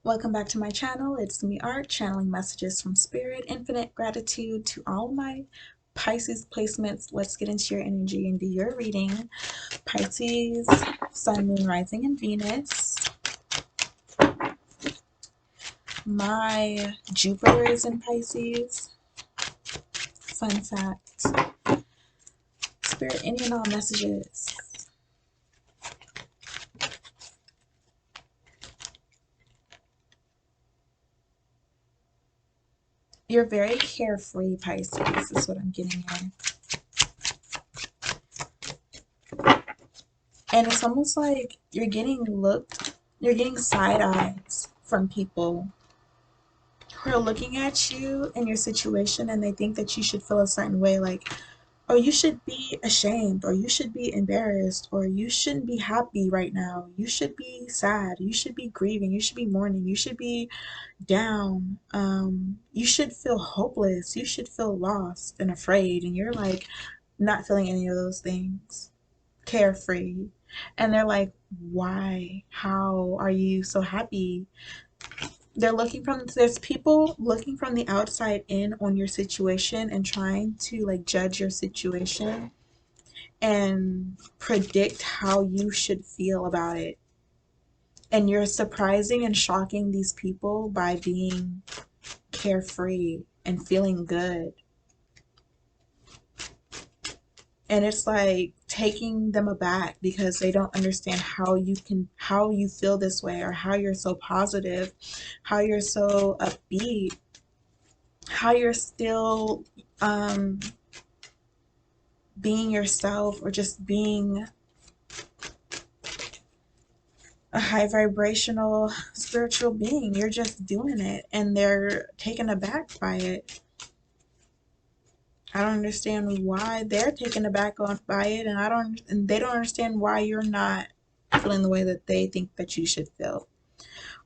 Welcome back to my channel. It's me, Art, channeling messages from Spirit. Infinite gratitude to all my Pisces placements. Let's get into your energy and do your reading. Pisces, Sun, Moon, Rising, and Venus. My Jupiter is in Pisces. Fun fact. Spirit, any and all messages. You're very carefree, Pisces, is what I'm getting at. And it's almost like you're getting side eyes from people who are looking at you and your situation, and they think that you should feel a certain way, like, or you should be ashamed, or you should be embarrassed, or you shouldn't be happy right now. You should be sad. You should be grieving. You should be mourning. You should be down. You should feel hopeless. You should feel lost and afraid. And you're like not feeling any of those things. Carefree. And they're like, why? How are you so happy? There's people looking from the outside in on your situation and trying to like judge your situation and predict how you should feel about it. And you're surprising and shocking these people by being carefree and feeling good. And it's like taking them aback because they don't understand how you feel this way, or how you're so positive, how you're so upbeat, how you're still being yourself, or just being a high vibrational spiritual being. You're just doing it, and they're taken aback by it. I don't understand why they're taken aback by it, and they don't understand why you're not feeling the way that they think that you should feel.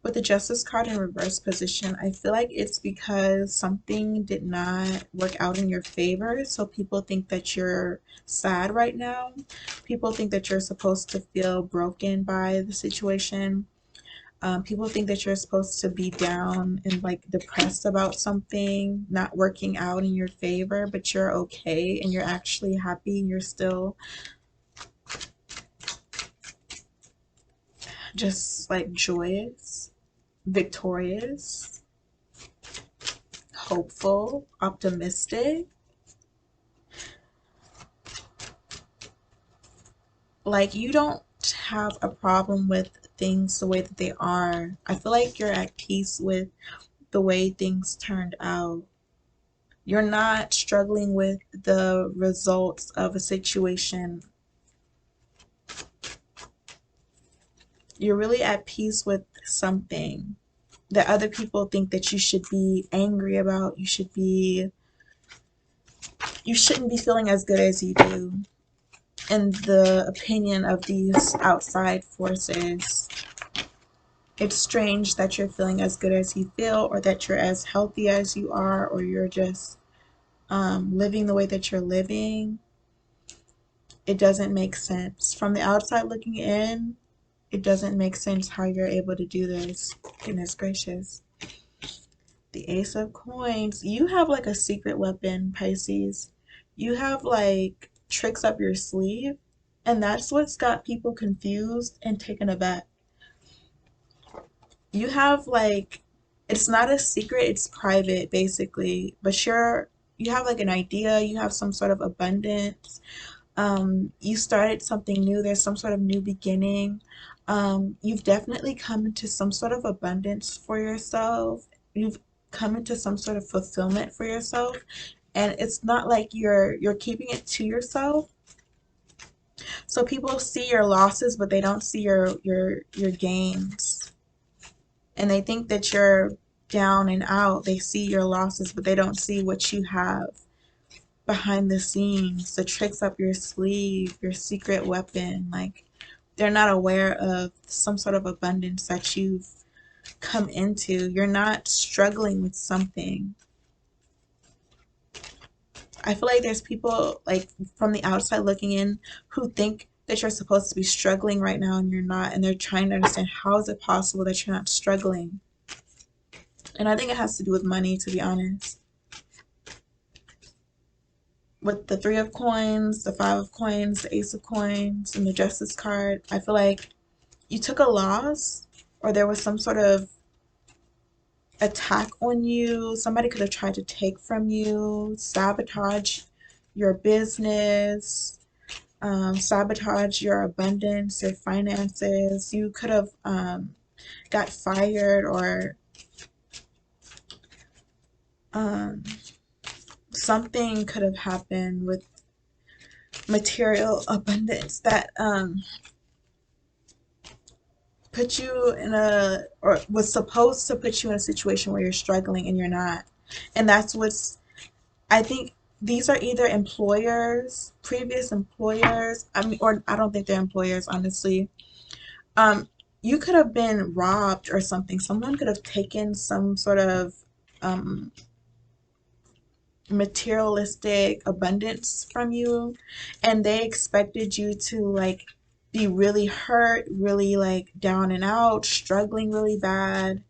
With the Justice card in reverse position, I feel like it's because something did not work out in your favor. So people think that you're sad right now. People think that you're supposed to feel broken by the situation. People think that you're supposed to be down and like depressed about something not working out in your favor, but you're okay and you're actually happy and you're still just like joyous, victorious, hopeful, optimistic. Like you don't have a problem with things the way that they are. I feel like you're at peace with the way things turned out. You're not struggling with the results of a situation. You're really at peace with something that other people think that you should be angry about. You shouldn't be feeling as good as you do, in the opinion of these outside forces. It's strange that you're feeling as good as you feel, or that you're as healthy as you are, or you're just living the way that you're living. It doesn't make sense. From the outside looking in, it doesn't make sense how you're able to do this. Goodness gracious. The Ace of Coins. You have like a secret weapon, Pisces. You have like tricks up your sleeve, and that's what's got people confused and taken aback. You have like, it's not a secret, it's private basically, but you have like an idea, you have some sort of abundance. You started something new, there's some sort of new beginning. You've definitely come into some sort of abundance for yourself. You've come into some sort of fulfillment for yourself, and it's not like you're keeping it to yourself. So people see your losses, but they don't see your gains, and they think that you're down and out. They see your losses, but they don't see what you have behind the scenes, the tricks up your sleeve, your secret weapon. Like, they're not aware of some sort of abundance that you've come into. You're not struggling with something. I feel like there's people like from the outside looking in who think that you're supposed to be struggling right now and you're not, and they're trying to understand, how is it possible that you're not struggling? And I think it has to do with money, to be honest. With the three of coins, the five of coins, the ace of coins, and the justice card, I feel like you took a loss, or there was some sort of attack on you. Somebody could have tried to take from you, sabotage your business, sabotage your abundance, your finances. You could have got fired, or um, something could have happened with material abundance that put you in a, or was supposed to put you in a situation where you're struggling and you're not. And that's what's, I think these are either employers, previous employers, I mean, or I don't think they're employers, honestly. Um, you could have been robbed or something. Someone could have taken some sort of um, materialistic abundance from you, and they expected you to like be really hurt, really like down and out, struggling really bad,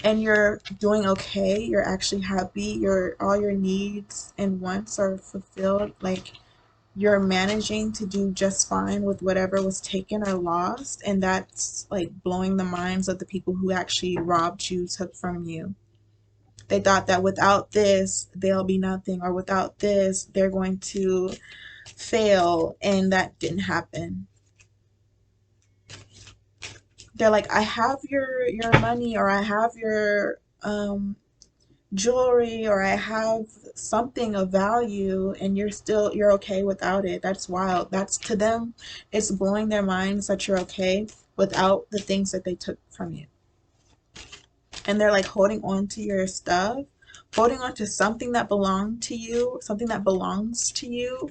and you're doing okay. You're actually happy. Your all your needs and wants are fulfilled. Like you're managing to do just fine with whatever was taken or lost, and that's like blowing the minds of the people who actually robbed you, took from you. They thought that without this, they'll be nothing, or without this, they're going to fail, and that didn't happen. They're like, I have your money, or I have your jewelry, or I have something of value, and you're okay without it. That's wild. That's, to them, it's blowing their minds that you're okay without the things that they took from you. And they're like holding on to your stuff, holding on to something that belonged to you, something that belongs to you,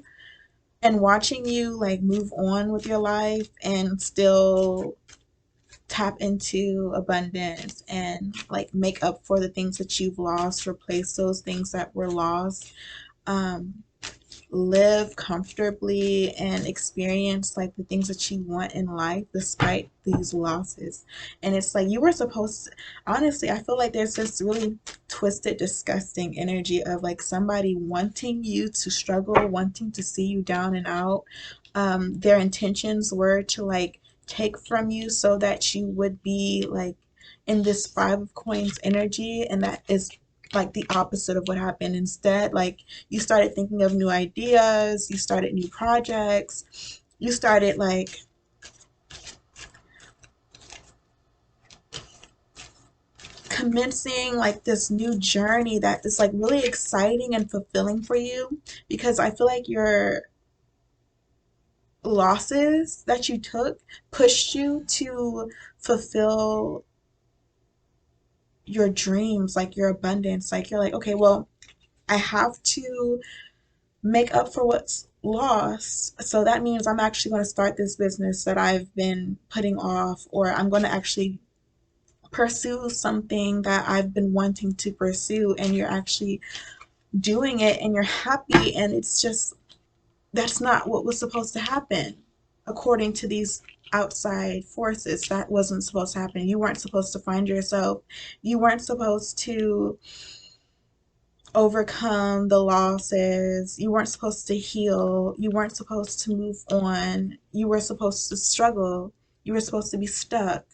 and watching you like move on with your life and still tap into abundance and like make up for the things that you've lost, replace those things that were lost. Um, Live comfortably and experience like the things that you want in life despite these losses. And it's like you were supposed to, honestly, I feel like there's this really twisted, disgusting energy of like somebody wanting you to struggle, wanting to see you down and out. Their intentions were to like take from you so that you would be like in this five of coins energy, and that is like the opposite of what happened. Instead, like you started thinking of new ideas, you started new projects, you started like commencing like this new journey that is like really exciting and fulfilling for you, because I feel like your losses that you took pushed you to fulfill your dreams, like your abundance. Like you're like, okay, well, I have to make up for what's lost. So that means I'm actually going to start this business that I've been putting off, or I'm going to actually pursue something that I've been wanting to pursue, and you're actually doing it and you're happy. And it's just, that's not what was supposed to happen according to these outside forces. That wasn't supposed to happen. You weren't supposed to find yourself. You weren't supposed to overcome the losses. You weren't supposed to heal. You weren't supposed to move on. You were supposed to struggle. You were supposed to be stuck.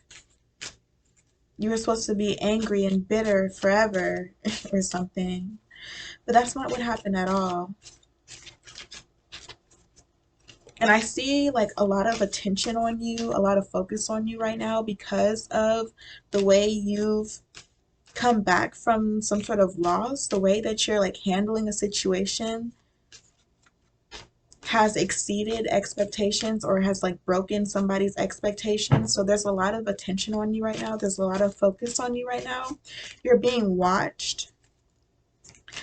You were supposed to be angry and bitter forever or something. But that's not what happened at all. And I see like a lot of attention on you, a lot of focus on you right now because of the way you've come back from some sort of loss, the way that you're like handling a situation has exceeded expectations or has like broken somebody's expectations. So there's a lot of attention on you right now. There's a lot of focus on you right now. You're being watched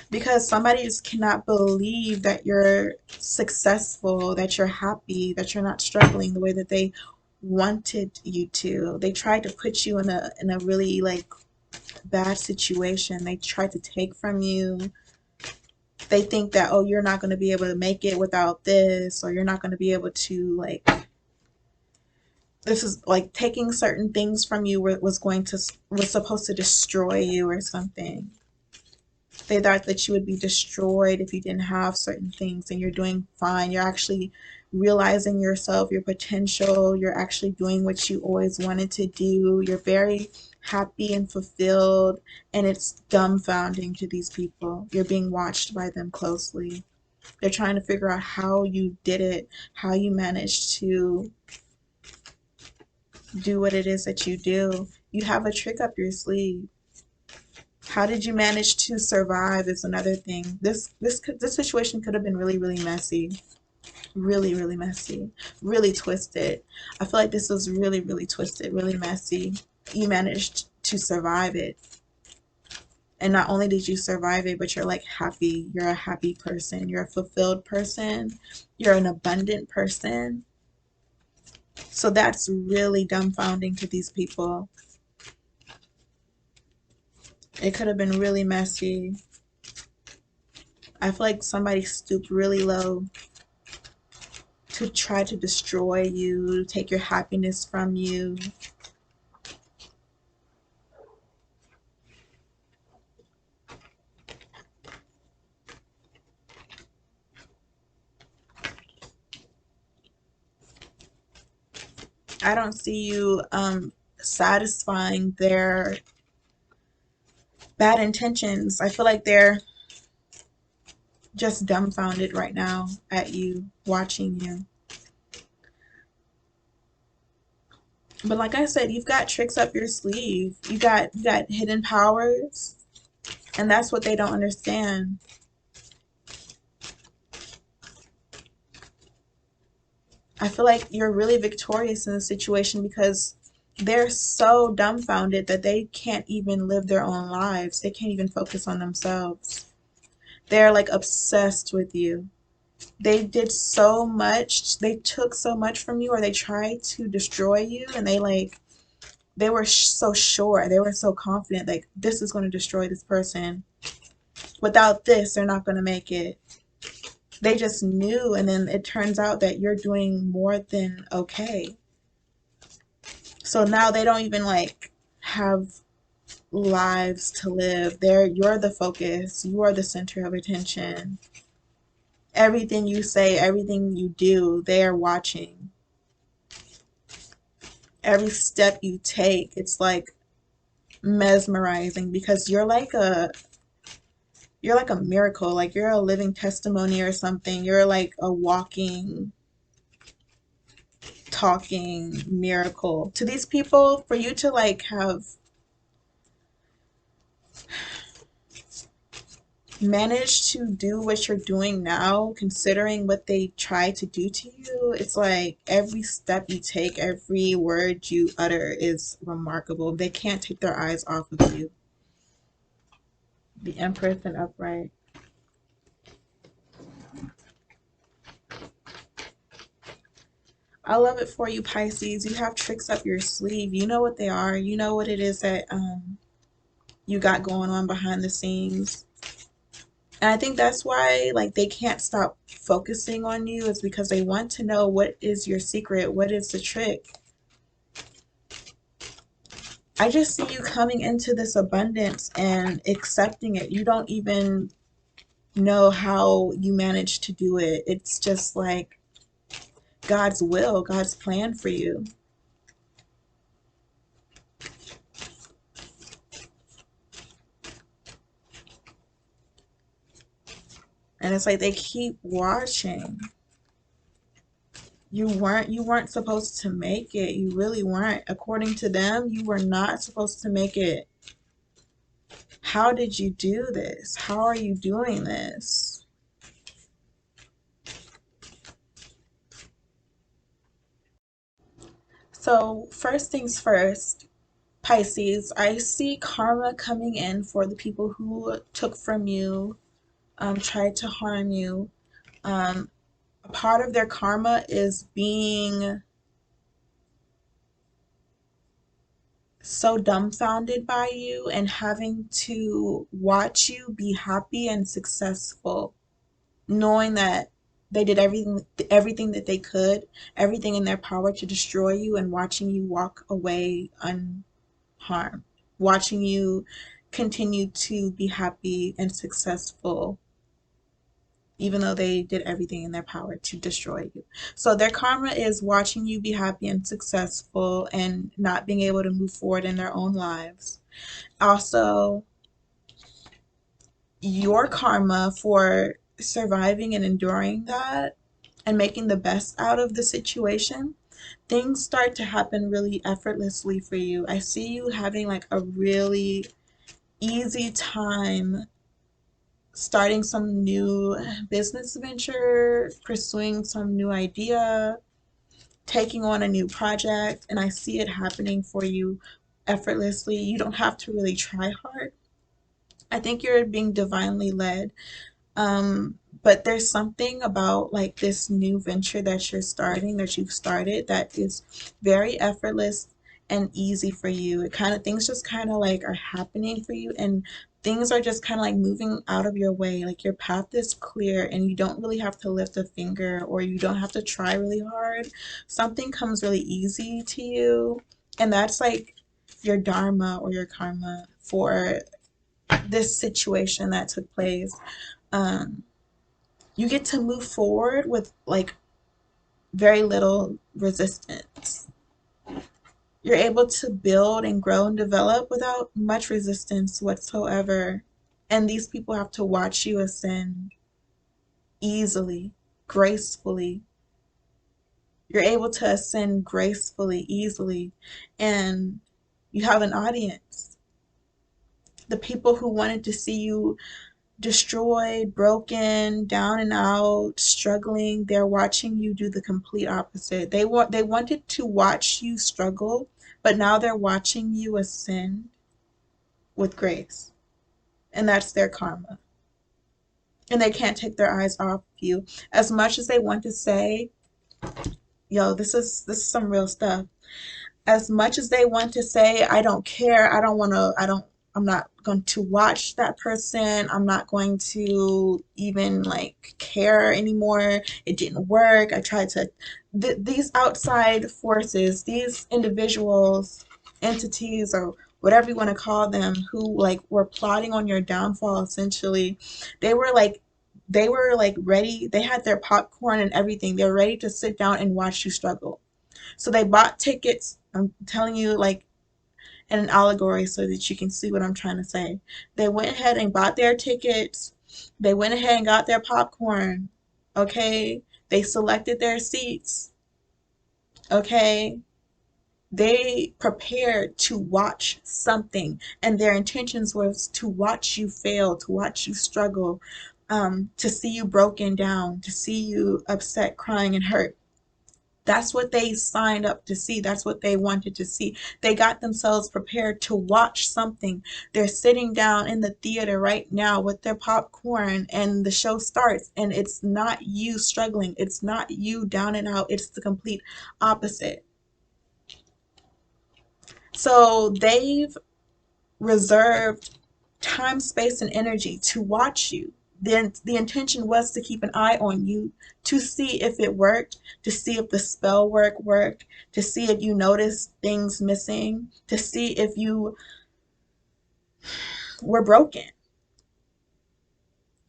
because somebody just cannot believe that you're successful, that you're happy, that you're not struggling the way that they wanted you to. They tried to put you in a really like bad situation. They tried to take from you. They think that, oh, you're not going to be able to make it without this, or you're not going to be able to like This is like taking certain things from you was going to was supposed to destroy you or something. They thought that you would be destroyed if you didn't have certain things, and you're doing fine. You're actually realizing yourself, your potential. You're actually doing what you always wanted to do. You're very happy and fulfilled, and it's dumbfounding to these people. You're being watched by them closely. They're trying to figure out how you did it, how you managed to do what it is that you do. You have a trick up your sleeve. How did you manage to survive is another thing. This situation could have been really, really messy. Really, really messy. Really twisted. I feel like this was really, really twisted, really messy. You managed to survive it. And not only did you survive it, but you're like happy. You're a happy person. You're a fulfilled person. You're an abundant person. So that's really dumbfounding to these people. It could have been really messy. I feel like somebody stooped really low to try to destroy you, take your happiness from you. I don't see you satisfying their bad intentions. I feel like they're just dumbfounded right now at you, watching you. But like I said, you've got tricks up your sleeve. You got hidden powers, and that's what they don't understand. I feel like you're really victorious in this situation because they're so dumbfounded that they can't even live their own lives. They can't even focus on themselves. They're like obsessed with you. They did so much, they took so much from you, or they tried to destroy you, and they were so sure, they were so confident, like, this is going to destroy this person. Without this, they're not going to make it. They just knew, and then it turns out that you're doing more than okay. So now they don't even like have lives to live. You're the focus. You are the center of attention. Everything you say, everything you do, they are watching. Every step you take, it's like mesmerizing because you're like a miracle. Like you're a living testimony or something. You're like a walking, talking miracle. To these people, for you to like have manage to do what you're doing now, considering what they try to do to you, it's like every step you take, every word you utter is remarkable. They can't take their eyes off of you. The Empress and upright. I love it for you, Pisces. You have tricks up your sleeve. You know what they are. You know what it is that you got going on behind the scenes. And I think that's why like they can't stop focusing on you is because they want to know what is your secret, what is the trick. I just see you coming into this abundance and accepting it. You don't even know how you managed to do it. It's just like God's will, God's plan for you. And it's like they keep watching. You weren't supposed to make it. You really weren't. According to them, you were not supposed to make it. How did you do this? How are you doing this? So, first things first, Pisces, I see karma coming in for the people who took from you, tried to harm you. Um, a part of their karma is being so dumbfounded by you and having to watch you be happy and successful, knowing that They did everything that they could, everything in their power to destroy you, and watching you walk away unharmed, watching you continue to be happy and successful even though they did everything in their power to destroy you. So their karma is watching you be happy and successful and not being able to move forward in their own lives. Also, your karma for surviving and enduring that and making the best out of the situation, things start to happen really effortlessly for you. I see you having like a really easy time starting some new business venture, pursuing some new idea, taking on a new project, and I see it happening for you effortlessly. You don't have to really try hard. I think you're being divinely led. But there's something about like this new venture that you're starting, that you've started, that is very effortless and easy for you. It kind of things just kind of like are happening for you, and things are just kind of like moving out of your way. Like your path is clear and you don't really have to lift a finger or you don't have to try really hard. Something comes really easy to you, and that's like your dharma or your karma for this situation that took place. um, you get to move forward with like very little resistance. You're able to build and grow and develop without much resistance whatsoever. And these people have to watch you ascend easily, gracefully. You're able to ascend gracefully, easily, and you have an audience. The people who wanted to see you destroyed, broken, down and out, struggling, they're watching you do the complete opposite. They wanted to watch you struggle, but now they're watching you ascend with grace. And that's their karma. And they can't take their eyes off you. As much as they want to say, yo, this is some real stuff. As much as they want to say, I don't care, I'm not going to watch that person, I'm not going to even like care anymore, it didn't work, I tried to, these outside forces, these individuals, entities, or whatever you want to call them, who like were plotting on your downfall essentially, they were like ready, they had their popcorn and everything, they're ready to sit down and watch you struggle. So they bought tickets. I'm telling you, like in an allegory, so that you can see what I'm trying to say. They went ahead and bought their tickets. They went ahead and got their popcorn. Okay. They selected their seats. Okay. They prepared to watch something, and their intentions was to watch you fail, to watch you struggle, to see you broken down, to see you upset, crying, and hurt. That's what they signed up to see. That's what they wanted to see. They got themselves prepared to watch something. They're sitting down in the theater right now with their popcorn, and the show starts, and it's not you struggling. It's not you down and out. It's the complete opposite. So they've reserved time, space, and energy to watch you. Then the intention was to keep an eye on you, to see if it worked, to see if the spell worked, to see if you noticed things missing, to see if you were broken.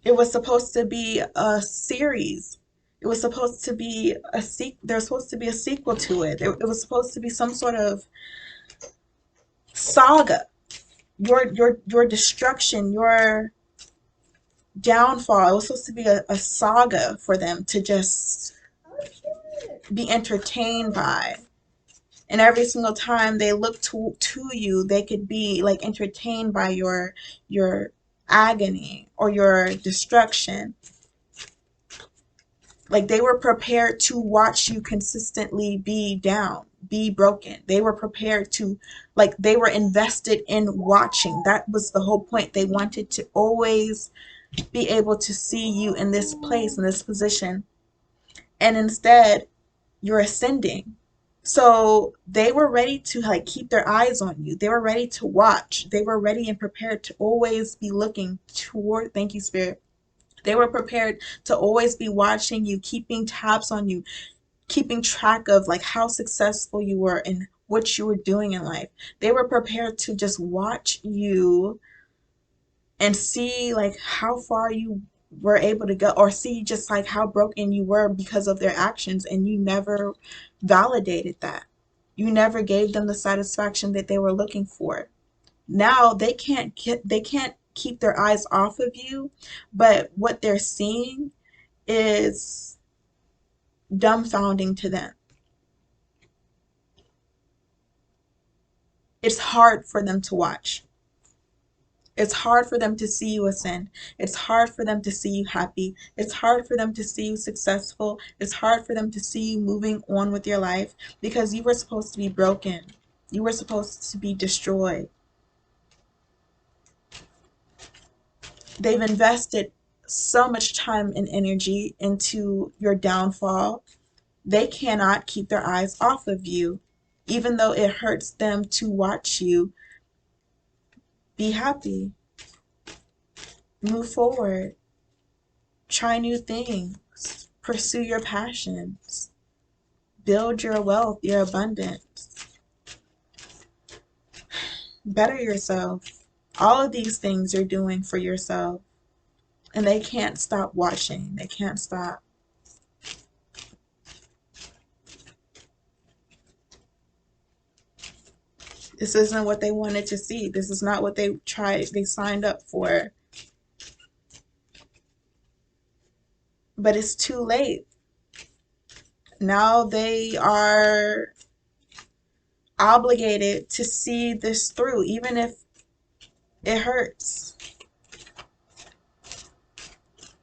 It was supposed to be a series. It was supposed to be there's supposed to be a sequel to it. It was supposed to be some sort of saga. Your destruction, your downfall. It was supposed to be a saga for them to just be entertained by. And every single time they look to you, they could be like entertained by your agony or your destruction. Like they were prepared to watch you consistently be down, be broken. They were prepared to, like, they were invested in watching. That was the whole point. They wanted to always be able to see you in this place, in this position. And instead, you're ascending. So they were ready to like keep their eyes on you. They were ready to watch. They were ready and prepared to always be looking toward, thank you, Spirit, They were prepared to always be watching you, keeping tabs on you, keeping track of like how successful you were and what you were doing in life. They were prepared to just watch you and see like how far you were able to go, or see just like how broken you were because of their actions, and you never validated that. You never gave them the satisfaction that they were looking for. Now they can't keep their eyes off of you, but what they're seeing is dumbfounding to them. It's hard for them to watch. It's hard for them to see you ascend. It's hard for them to see you happy. It's hard for them to see you successful. It's hard for them to see you moving on with your life, because you were supposed to be broken. You were supposed to be destroyed. They've invested so much time and energy into your downfall. They cannot keep their eyes off of you, even though it hurts them to watch you be happy, move forward, try new things, pursue your passions, build your wealth, your abundance, better yourself. All of these things you're doing for yourself, and they can't stop watching. They can't stop. This isn't what they wanted to see. This is not what they signed up for. But it's too late. Now they are obligated to see this through, even if it hurts.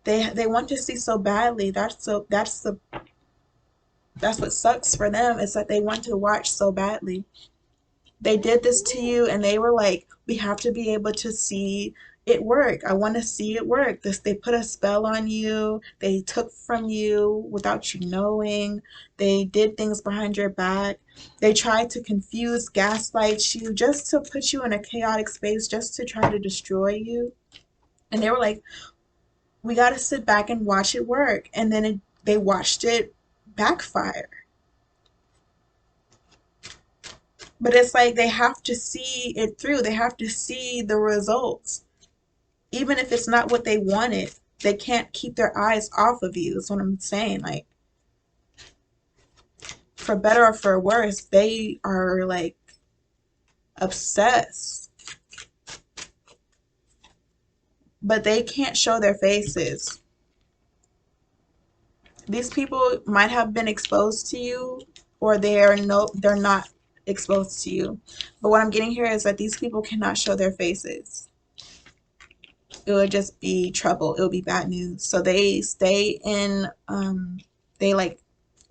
They want to see so badly. That's what sucks for them, is that they want to watch so badly. They did this to you, and they were like, we have to be able to see it work. I want to see it work. They put a spell on you. They took from you without you knowing. They did things behind your back. They tried to confuse, gaslight you, just to put you in a chaotic space, just to try to destroy you. And they were like, we got to sit back and watch it work. And then they watched it backfire. But it's like they have to see it through. They have to see the results. Even if it's not what they wanted, they can't keep their eyes off of you. That's what I'm saying. Like, for better or for worse, they are like obsessed. But they can't show their faces. These people might have been exposed to you, or they're not exposed to you. But what I'm getting here is that these people cannot show their faces. It would just be trouble. It would be bad news. So they stay in, they like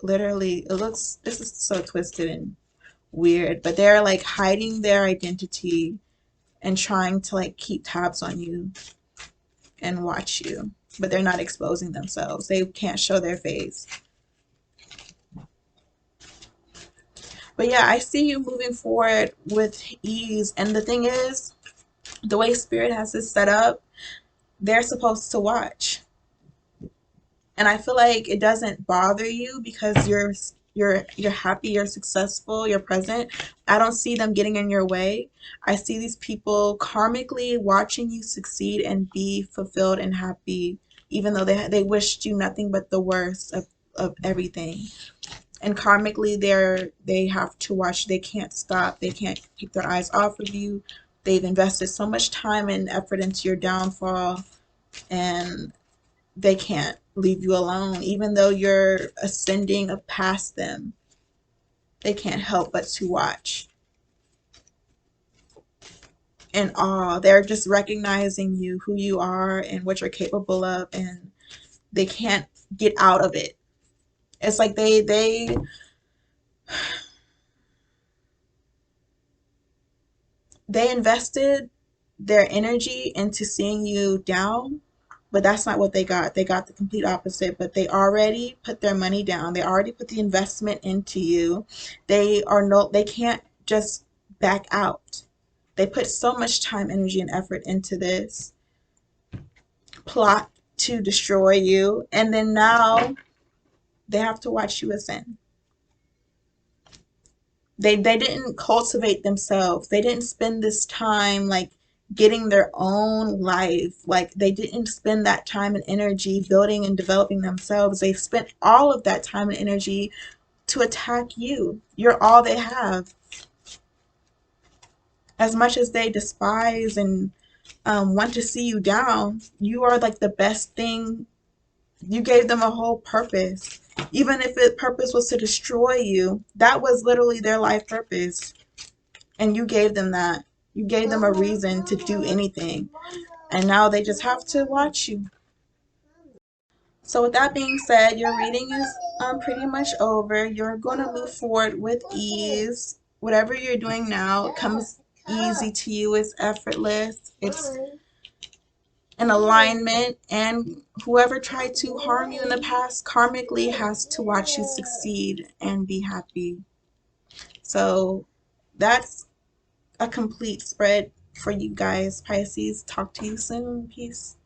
literally, this is so twisted and weird, but they're like hiding their identity and trying to like keep tabs on you and watch you, but they're not exposing themselves. They can't show their face. But yeah, I see you moving forward with ease. And the thing is, the way Spirit has this set up, they're supposed to watch. And I feel like it doesn't bother you because you're happy, you're successful, you're present. I don't see them getting in your way. I see these people karmically watching you succeed and be fulfilled and happy, even though they wished you nothing but the worst of everything. And karmically they have to watch. They can't stop. They can't keep their eyes off of you. They've invested so much time and effort into your downfall, and they can't leave you alone. Even though you're ascending past them, they can't help but to watch in awe. They're just recognizing you, who you are and what you're capable of, and they can't get out of it. It's like they invested their energy into seeing you down, but that's not what they got. They got the complete opposite, but they already put their money down. They already put the investment into you. They can't just back out. They put so much time, energy, and effort into this plot to destroy you, and then now they have to watch you ascend. They didn't cultivate themselves. They didn't spend this time like getting their own life. Like they didn't spend that time and energy building and developing themselves. They spent all of that time and energy to attack you. You're all they have. As much as they despise and want to see you down, you are like the best thing. You gave them a whole purpose. Even if the purpose was to destroy you, that was literally their life purpose. And you gave them that. You gave them a reason to do anything. And now they just have to watch you. So with that being said, your reading is pretty much over. You're going to move forward with ease. Whatever you're doing now comes easy to you. It's effortless. It's an alignment. And whoever tried to harm you in the past karmically has to watch you succeed and be happy. So that's a complete spread for you guys, Pisces. Talk to you soon. Peace.